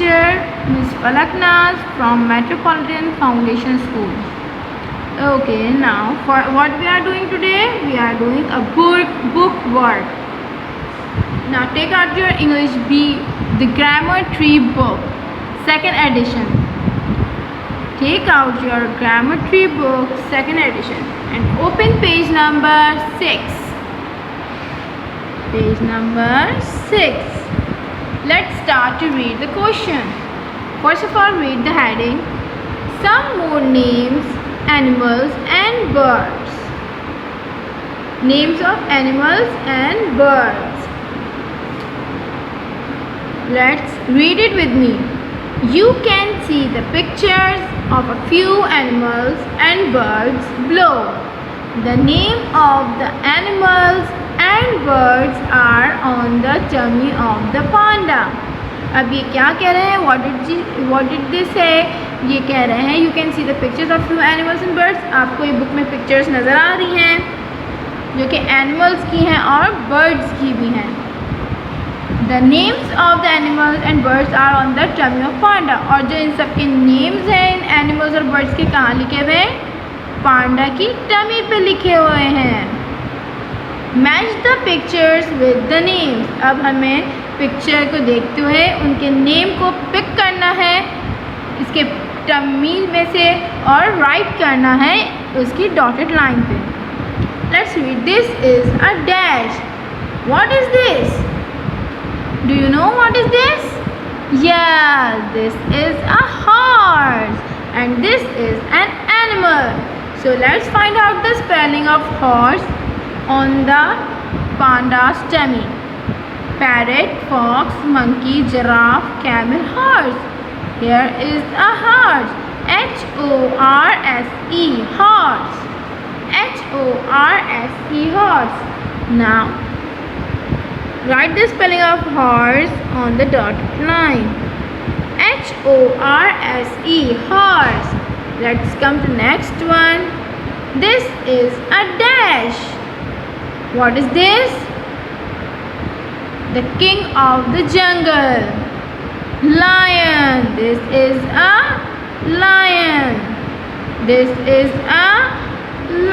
teacher Ms. Palak Naz from Metropolitan Foundation School. Okay, now for what we are doing today, we are doing a book work. Now take out your English B, the Grammar Tree book, second edition. Take out your Grammar Tree book, second edition, and open page number 6. Page number 6. Let's start to read the question. First of all, read the heading. Some more names, animals and birds. Names of animals and birds. Let's read it with me. You can see the pictures of a few animals and birds below. The name of the animals and birds are on the tummy of the panda. अब ये क्या कह रहे हैं? What did they say? ये कह रहे हैं you can see the pictures of few animals and birds. आपको ये बुक में पिक्चर्स नज़र आ रही हैं जो कि एनिमल्स की हैं और बर्ड्स की भी हैं. The names of the animals and birds are on the tummy of panda. और जो इन सब के नेम्स हैं इन एनिमल्स और बर्ड्स के कहाँ लिखे हुए हैं? पांडा की टमी पे लिखे हुए हैं. Match the pictures with the names. अब हमें पिक्चर को देखते हुए उनके नेम को पिक करना है इसके टमी में से और राइट करना है उसकी डॉटेड लाइन पे. Let's read. This is a dash. What is this? Do you know what is this? Yeah, this is a horse and this is an animal. So let's find out the spelling of horse on the panda's tummy. Parrot, fox, monkey, giraffe, camel, horse. Here is a horse. H-O-R-S-E, horse. H-O-R-S-E, horse. Now write the spelling of horse on the dotted line. H-O-R-S-E, horse. Let's come to next one. This is a dash. What is this? The king of the jungle. Lion. This is a lion. This is a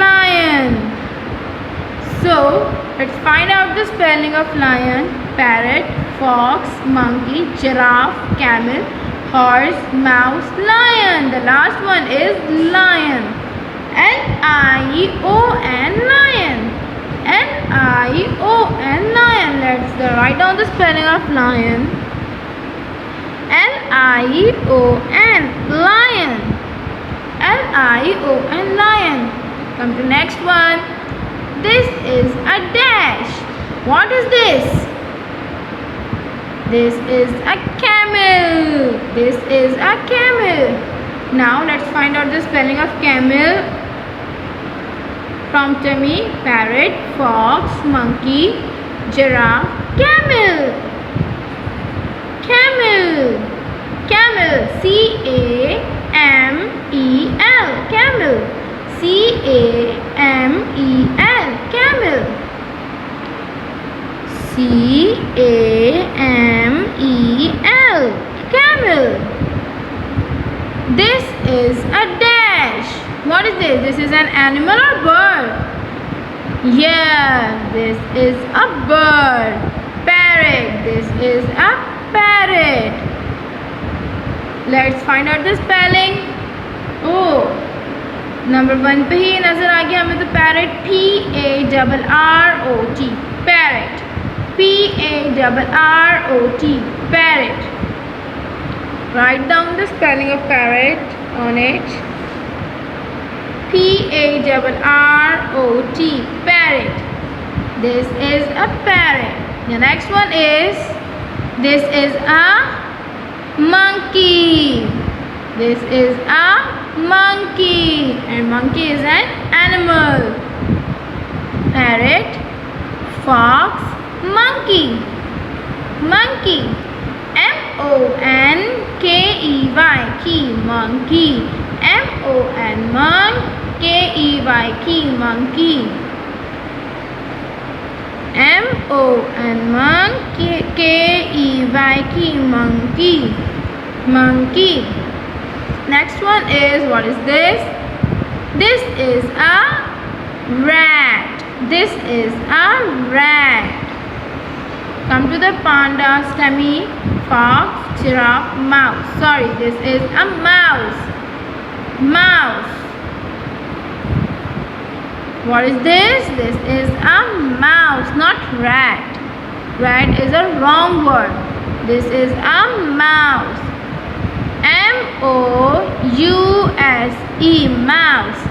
lion. So let's find out the spelling of lion. Parrot, fox, monkey, giraffe, camel, horse, mouse, lion. The last one is lion. L-I-O-N, lion. L-I-O-N, lion. Let's write down the spelling of lion. L-I-O-N, lion. L-I-O-N, lion. Come to next one. This is a dash. What is this? This is a camel. This is a camel. Now let's find out the spelling of camel. From tummy, parrot, fox, monkey, giraffe, camel. Camel. Camel. C-A-M-E-L. Camel. C-A-M-E-L. Camel. C-A-M-E-L. Camel. This is a dash. What is this? This is an animal or bird? Yeah, this is a bird. Parrot. This is a parrot. Let's find out the spelling. Oh, number 1 पे ही नज़र आ गया हमें तो parrot. P-A-R-R-O-T, parrot. P-A-R-R-O-T, parrot. Write down the spelling of parrot on it. P-A-R-R-O-T, parrot. This is a parrot. The next one is, this is a monkey. This is a monkey, and monkey is an animal. Parrot, fox, monkey. Monkey. M-O-N-K-E-Y, key, monkey. M-O-N, K-E-Y, key, monkey. M-O-N, K-E-Y, key, monkey. monkey. Next one is, what is this? This is a rat. This is a rat. Come to the panda, stammy, fox, giraffe, mouse. Sorry, this is a mouse. Mouse. What is this? This is a mouse, not rat. Rat is a wrong word. This is a mouse. M-O-U-S-E, mouse.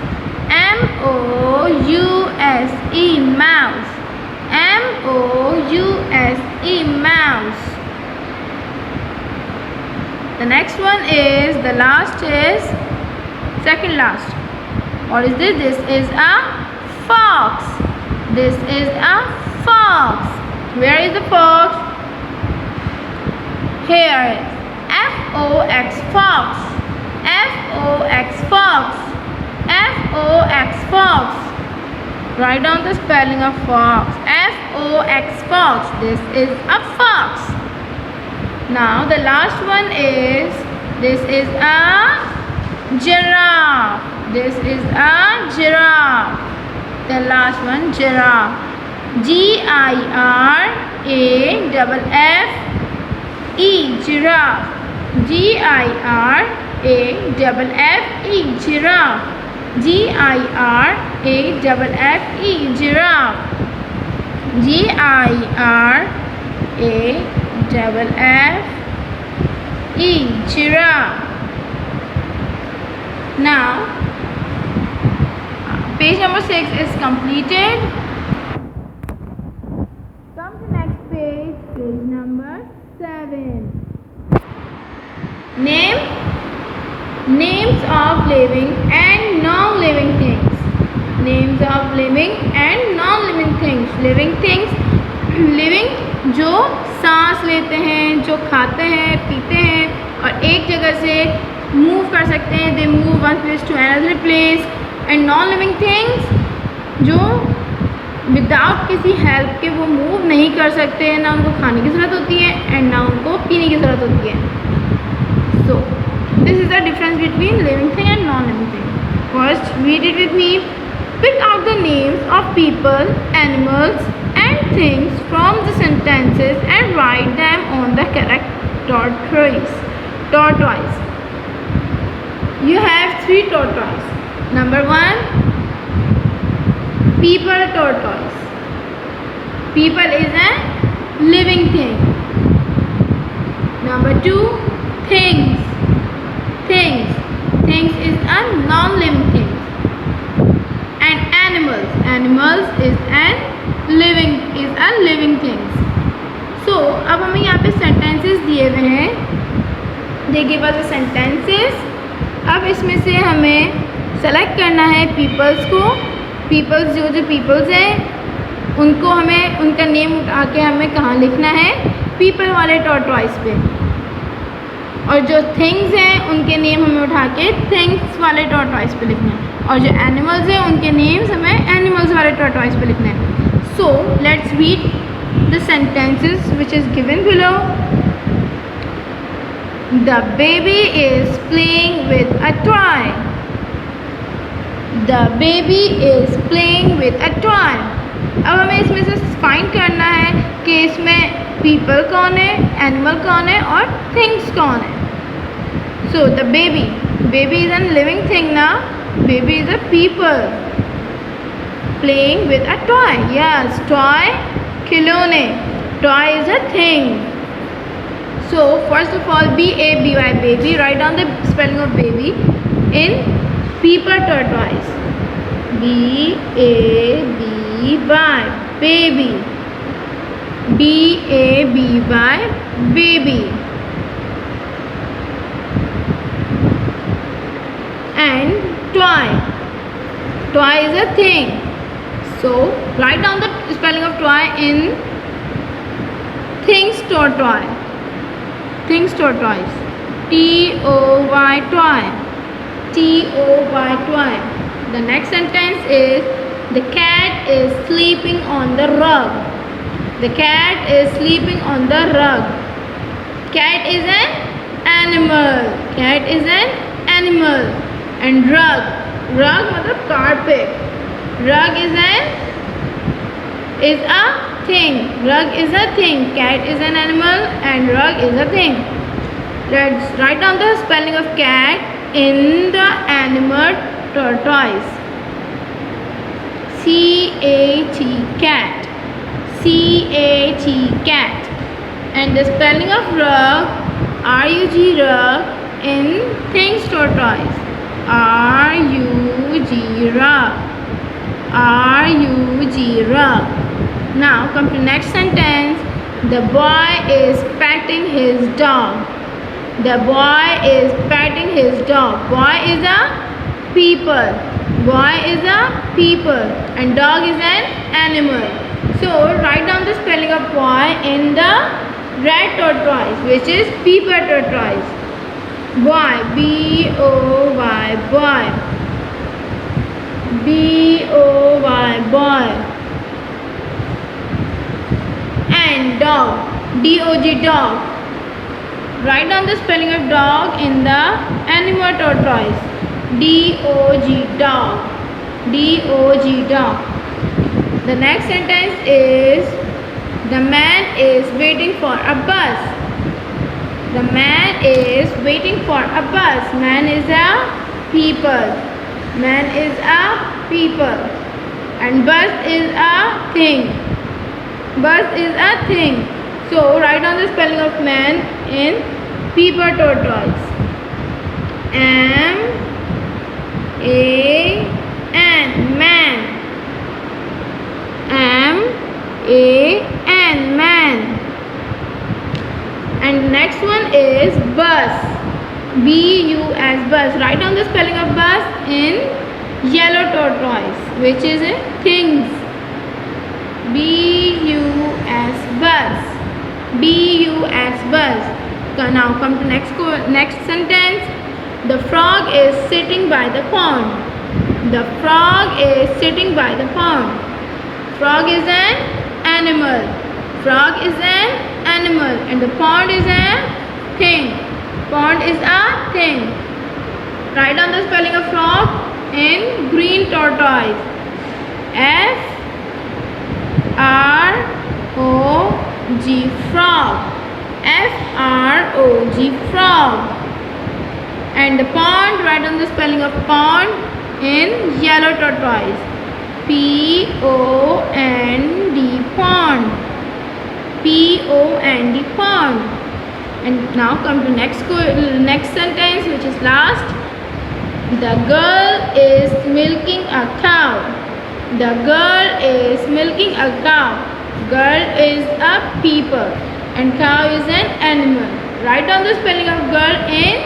M-O-U-S-E, mouse. M-O-U-S-E, mouse. The next one is, the last is, second last. What is this? This is a fox. This is a fox. Where is the fox? Here is F-O-X, fox. F-O-X, fox. F-O-X, fox. Write down the spelling of fox. F-O-X, fox. This is a fox. Now the last one is, this is a giraffe. This is a giraffe. The last one, giraffe. G-I-R-A-F-F-E, giraffe. G-I-R-A-F-F-E, giraffe. G-I-R-A-F-F-E, giraffe. G-I-R-A-F-F-E, giraffe. Now, page number 6 is completed. Come to next page, page number 7. Names of living and non-living things. Names of living and non-living things. Living things, living जो सांस लेते हैं, जो खाते हैं, पीते हैं और एक जगह से मूव कर सकते हैं. They move one place to another place. And non-living things जो विदाउट किसी हेल्प के वो मूव नहीं कर सकते हैं, ना उनको खाने की ज़रूरत होती है एंड ना उनको पीने की ज़रूरत होती है. So this is the difference between living thing and non living thing. First read it with me. Pick out the names of people, animals and things from the sentences and write them on the correct tortoise. You have 3 tortoise. Number 1, people tortoise. People is a living thing. Number 2, things. Things is a non-living thing. And animals is a living things. So अब हमें यहाँ पे sentences दिए हुए हैं. They give us the sentences. अब इसमें से हमें सेलेक्ट करना है पीपल्स को. पीपल्स जो पीपल्स हैं उनको हमें उनका नेम उठा के हमें कहाँ लिखना है? पीपल वाले टॉर्टॉइस पे. और जो थिंग्स हैं उनके नेम हमें उठा के थिंग्स वाले टॉर्टॉइस पे लिखना है. और जो एनिमल्स हैं उनके नेम्स हमें एनिमल्स वाले टॉर्टॉइस पे लिखना है. So let's read the sentences which is given below. The baby is playing with a toy. The baby is playing with a toy. अब हमें इसमें से फाइंड करना है कि इसमें people कौन है, animal कौन है और things कौन है. So the baby is a living thing now. Baby is a people playing with a toy. Yes, toy, खिलौने. Toy is a thing. So first of all, B-A-B-Y, baby. Write down the spelling of baby in people tortoise. B-A-B-Y, baby. B-A-B-Y, baby. And toy. Toy is a thing. So write down the spelling of toy in things tortoise. Things tortoise. T-O-Y, toy. T-O-Y, toy. The next sentence is, the cat is sleeping on the rug. The cat is sleeping on the rug. Cat is a animal. Cat is an animal. And rug. Rug मतलब carpet. Rug is a thing. Rug is a thing. Cat is an animal and rug is a thing. Let's write down the spelling of cat in the animal tortoise. C-A-T, cat. C-A-T, cat. And the spelling of rug, R-U-G, rug, in things tortoise. R-U-G, rug. R-U-G, rug. Now come to next sentence. The boy is petting his dog. The boy is petting his dog. Boy is a people. Boy is a people. And dog is an animal. So write down the spelling of boy in the red tortoise, which is paper tortoise. Boy, B-O-Y, boy. B-O-Y, boy. And dog, D-O-G, dog. Write down the spelling of dog in the animal tortoise. D-O-G, dog. D-O-G, dog. The next sentence is, the man is waiting for a bus. The man is waiting for a bus. Man is a people. Man is a people. And bus is a thing. Bus is a thing. So write down the spelling of man in paper tortoise. M-A-N, man. M-A-N, man. And next one is bus. B-U-S, bus. Write down the spelling of bus in yellow tortoise, which is things. B-U-S, bus. B-U-S, bus. Now come to next sentence. The frog is sitting by the pond. The frog is sitting by the pond. Frog is an animal. Frog is an animal. And the pond is a thing. Pond is a thing. Write down the spelling of frog in green tortoise. F-R-O-G, frog. F-R-O-G, frog. And the pond, write down the spelling of pond in yellow tortoise. P-O-N-D, pond. P-O-N-D, pond. And now come to next sentence, which is last. The girl is milking a cow. The girl is milking a cow. Girl is a people and cow is an animal. Write down the spelling of girl in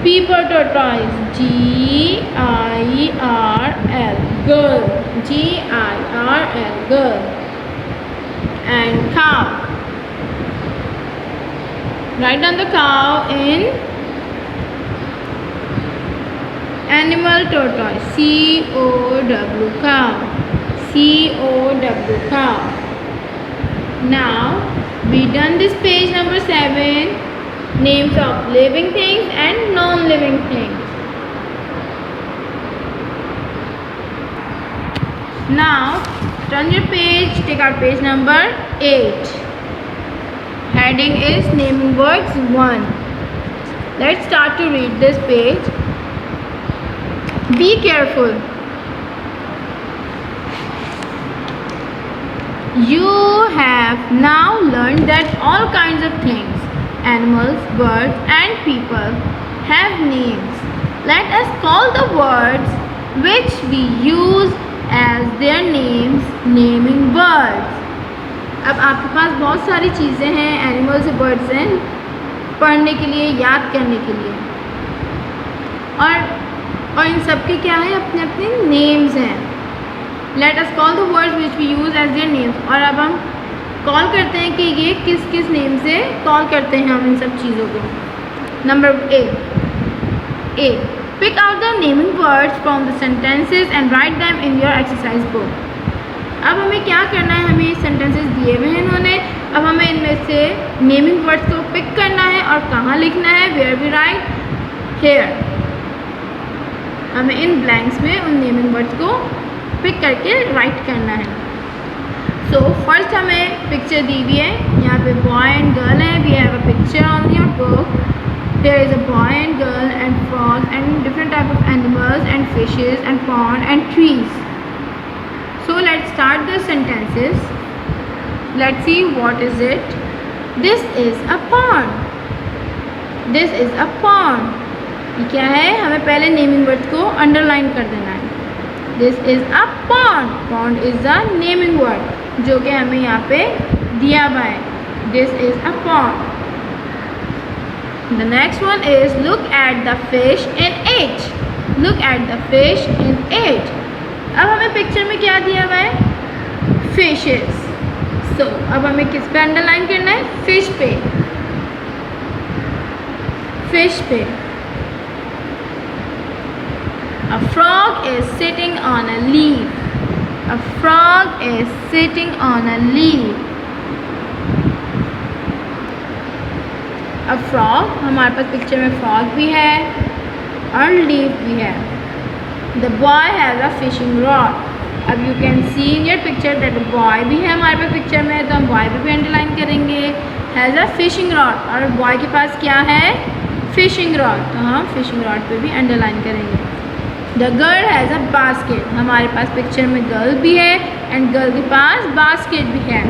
paper tortoise. G-I-R-L, girl. G-I-R-L, girl. And cow. Write down the cow in animal tortoise. C-O-W, cow. C-O-W, cow. Now we done this page number 7, names of living things and non-living things. Now turn your page, take out page number 8. Heading is naming words 1. Let's start to read this page. Be careful. You have now learned that all kinds of things, animals, birds and people have names. Let us call the words which we use as their names naming birds. अब आपके पास बहुत सारी चीज़ें हैं, animals और birds हैं, पढ़ने के लिए, याद करने के लिए, और इन सब के क्या है, अपने अपने नेम्स हैं. Let us call the words which we use as their names. और अब हम कॉल करते हैं कि ये किस किस नेम से कॉल करते हैं हम इन सब चीज़ों को. Number A. Pick out the naming words from the sentences and write them in your exercise book. अब हमें क्या करना है, हमें सेंटेंसेस दिए हुए हैं इन्होंने, अब हमें इनमें से नेमिंग वर्ड्स को पिक करना है और कहाँ लिखना है, वेयर वी राइट, हेयर। हमें इन ब्लैंक्स में उन नेमिंग वर्ड्स को पिक करके राइट करना है। सो फर्स्ट हमें पिक्चर दी हुई है, यहाँ पे बॉय एंड गर्ल है। We have a picture on your book. There is a boy and girl and frog and different type of animals and fishes and pond and trees. So let's start the sentences. Let's see what is it. This is a pond. This is a pond. ये क्या है, हमें पहले naming word को underline कर देना है। This is a pond. Pond is the naming word जो कि हमें यहाँ पे दिया हुआ है। This is a pond. The next one is look at the fish in it. Look at the fish in it. अब हमें पिक्चर में क्या दिया हुआ है, फिशेस। So, अब हमें किस पे अंडरलाइन करना है, फिश पे, फिश पे। A frog is sitting on a leaf. A frog is sitting on a leaf. A frog, हमारे पास पिक्चर में frog भी है और leaf भी है। The boy has a fishing rod. अब you can see in your picture that boy भी है हमारे पास पिक्चर में, तो हम बॉय भी अंडरलाइन करेंगे। हैज़ अ फिशिंग रॉड, और बॉय के पास क्या है, फिशिंग रॉड, तो हम फिशिंग रॉड पे भी अंडरलाइन करेंगे। The girl has a basket, हमारे पास पिक्चर में गर्ल भी है एंड गर्ल के पास बास्केट भी है,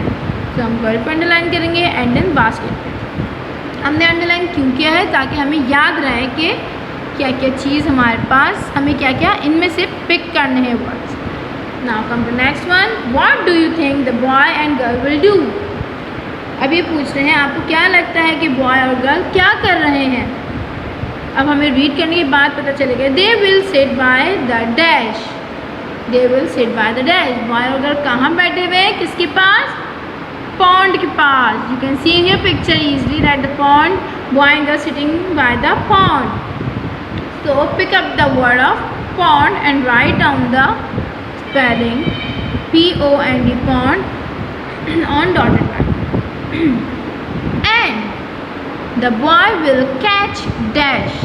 तो हम गर्ल पे अंडरलाइन करेंगे एंड देन बास्केट पे। हमने अंडरलाइन क्यों किया है, ताकि हमें याद रहे कि क्या क्या चीज़ हमारे पास, हमें क्या क्या इनमें से पिक करने हैं words. Now come to next one. What do you think the boy and girl will do? अब ये पूछ रहे हैं आपको क्या लगता है कि बॉय और गर्ल क्या कर रहे हैं। अब हमें रीड करने के बाद पता चलेगा। They will sit by the dash. They will sit by the dash. Boy और गर्ल कहाँ बैठे हुए हैं, किसके पास, pond के पास। You can see in your picture easily that the pond, boy and girl sitting by the pond. So pick up the word of pond and write down the spelling P-O-N-D, pond, on dotted line. And the boy will catch dash.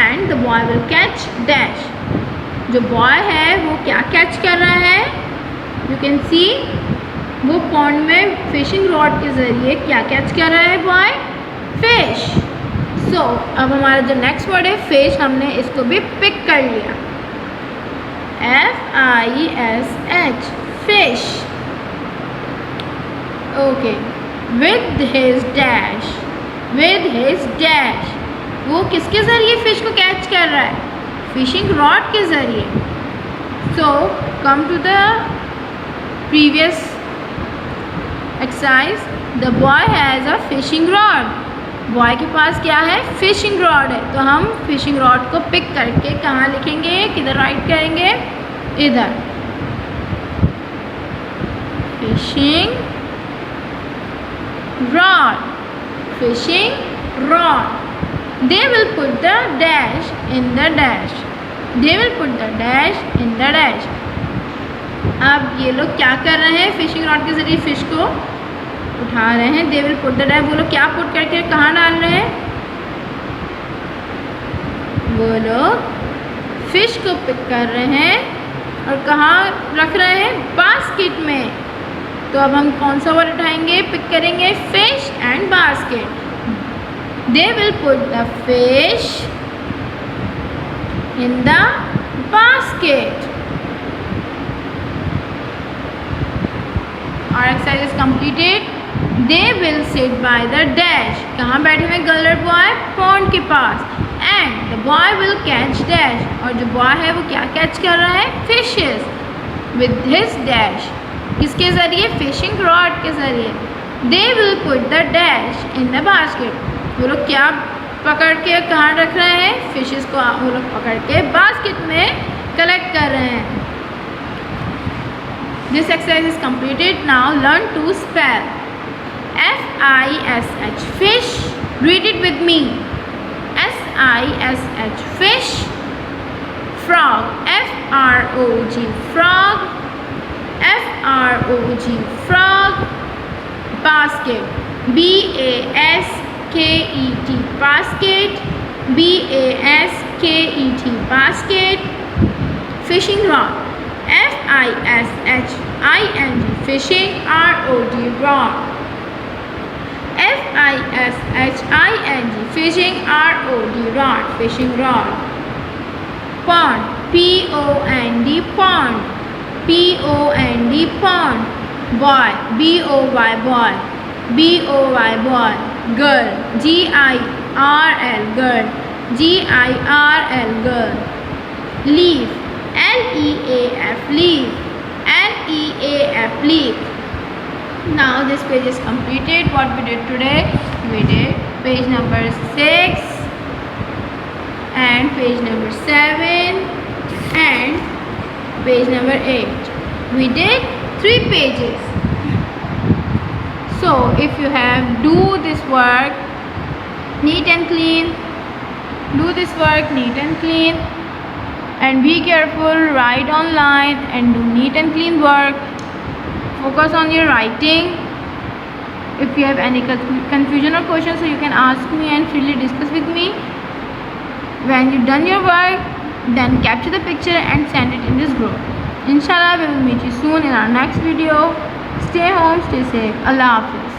And the boy will catch dash. जो boy है वो क्या catch कर रहा है, you can see वो pond में fishing rod के ज़रिए क्या catch कर रहा है boy, fish. So अब हमारा जो next word है fish, हमने इसको भी pick कर लिया। F-I-S-H, fish. Okay. With his dash. With his dash. वो किसके ज़रिए फिश को कैच कर रहा है, फिशिंग रॉड के ज़रिए। So come to the previous exercise. The boy has a fishing rod. Boy के पास क्या है, फिशिंग रॉड है, तो हम फिशिंग रॉड को पिक करके कहाँ लिखेंगे, किधर राइट करेंगे, इधर, fishing rod, fishing rod. They will put the dash in the dash. They will put the dash in the dash. अब ये लोग क्या कर रहे हैं, फिशिंग रॉड के जरिए फिश को उठा रहे हैं। They will put the dash, वो लोग क्या पुट करके कहाँ डाल रहे हैं, वो लोग फिश को पिक कर रहे हैं और कहाँ रख रहे हैं, बास्केट में। तो अब हम कौन सा वर्ड उठाएंगे, पिक करेंगे, fish and basket. They will put the fish in the basket. Our exercise is completed. They will sit by the dash. कहाँ बैठे हुए गर्ल और बॉय, पॉन्ड के पास। And the boy will catch dash. और जो boy है वो क्या कैच कर रहा है, fishes with his dash. किसके ज़रिए, फिशिंग रॉड के ज़रिए। They will put the dash in the basket. वो लोग क्या पकड़ के कहाँ रख रहे हैं, फिशेस को वो लोग पकड़ के बास्केट में कलेक्ट कर रहे हैं। This exercise is completed. Now learn to spell. F-I-S-H, fish. Read it with me. S-I-S-H, fish. Frog. F-R-O-G, frog. F-R-O-G, frog. basket, B-A-S-K-E-T, basket, B-A-S-K-E-T, basket. Fishing rod, F-I-S-H-I-N-G, fishing, R-O-D, rod, F-I-S-H-I-N-G, fishing, R-O-D, rod, fishing rod. Pond, P-O-N-D, pond, P-O-N-D, pond. Boy, B-O-Y, boy, B-O-Y, boy. Girl, G-I-R-L, girl, G-I-R-L, girl. Leaf, L-E-A-F, leaf, L-E-A-F, leaf. Now this page is completed. What we did today? We did page number 6 and page number 7 and page number 8. We did 3 pages. So if you have do this work neat and clean, do this work neat and clean, and be careful, write online and do neat and clean work. Focus on your writing. If you have any confusion or questions, so you can ask me and freely discuss with me. When you've done your work, then capture the picture and send it in this group. Inshallah, we will meet you soon in our next video. Stay home, stay safe. Allah Hafiz.